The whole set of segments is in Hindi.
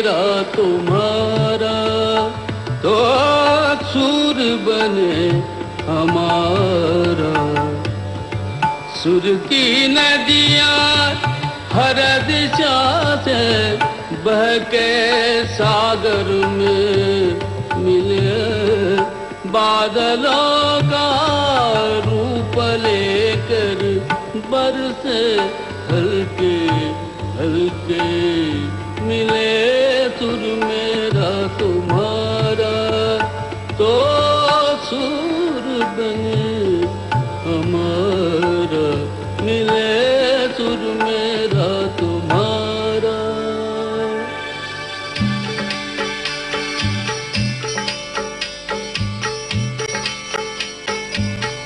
मेरा तुम्हारा, तो सुर बने हमारा। सुर की नदियाँ हर दिशा से बह के सागर में मिले, बादलों का रूप लेकर बरसे हल्के हल्के, मिले सुर मेरा तुम्हारा, तो सुर बने हमारा। मिले सुर मेरा तुम्हारा।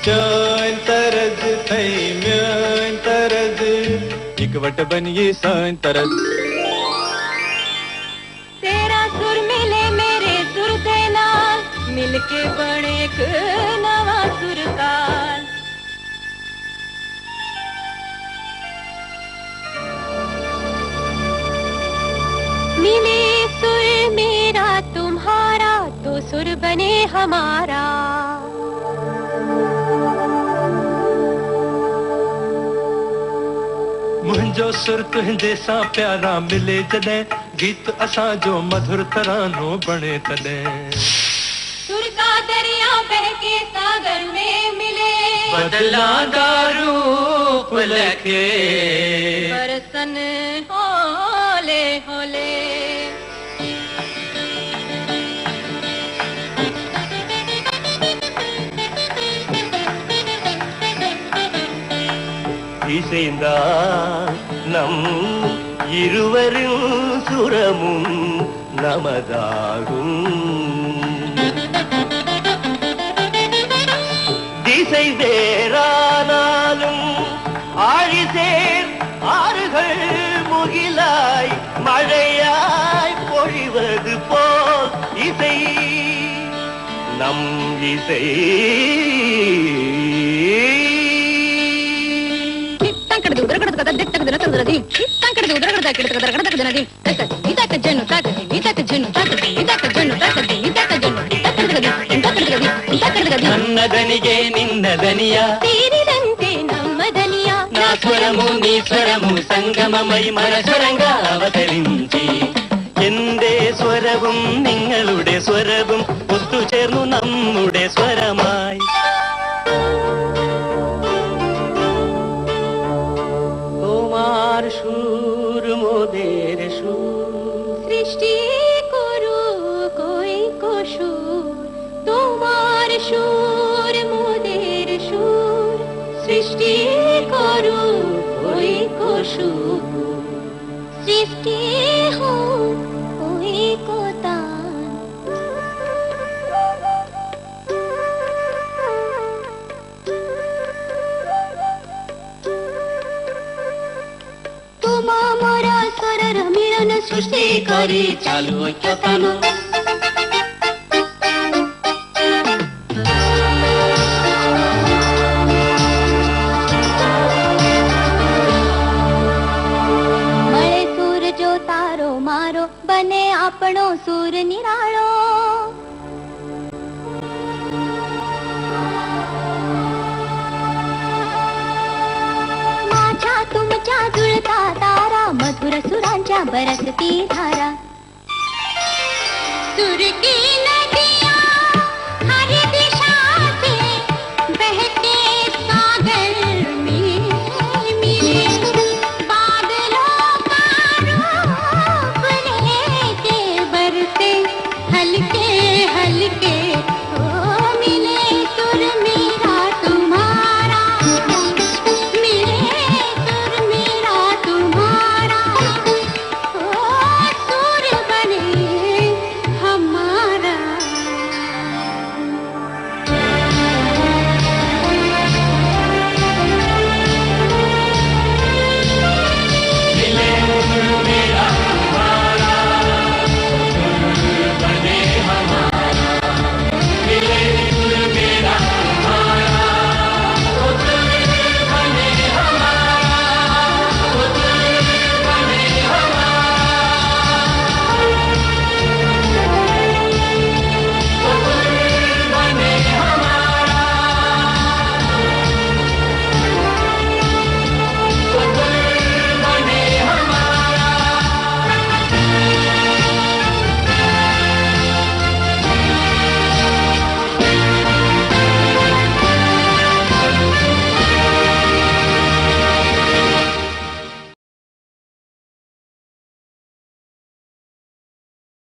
Chön तरज थई म्यन तरज, इकवट बनिए सन तरज। तेरा सुर मिले मेरे सुर के नाल, मिलके बने एक नवा सुर ताल। मिले सुर मेरा तुम्हारा, तो सुर बने हमारा। मुंहिंजो सुर तुंहिंजे सां प्यारा मिले जॾहिं, गीत असां जो मधुर तरानो बणे तॾहिं। सुर का दरिया बह के सागर में मिले, बदलांदा रूप लखे, बरसन होले होले। இசைந்தா நம் இருவரும் சுரமும் நமதாகும். திசை வேறானாலும் ஆழிசேர் ஆறுகள் முகிலாய் மழையாய் பொழிவது போல் இசை நம் இசை. నన్నదనిగే నిన్నదనియా, తీరిదంతే నమ్మదనియా, నా స్వరము నీ స్వరము സംഗമമായി മനസ്വരങ്ക അവതരിഞ്ചി. എന്റെ സ്വരവും നിങ്ങളുടെ സ്വരവും ഒത്തുചേർന്നു നമ്മുടെ സ്വരമായി. তোমার সুর মোদের সুর, সৃষ্টি করু কই কসুর। তোমার সুর মোদের সুর, সৃষ্টি করু কই কসুর। সৃষ্টি হো কই কোতান। তোমা মোরা স্বরর মিলন সৃষ্টি করি চালু ঐক্যতান। મળે સૂર જો તારો મારો, બને આપણો સૂર નિરાળો। माझ्या तुमच्या जुळता तारा, मधुर सुरांच्या बरसती धारा। सुर की नदियाँ हर दिशा से बहते सागर में मिले, बादलों का रूप लेके बरसे हल्के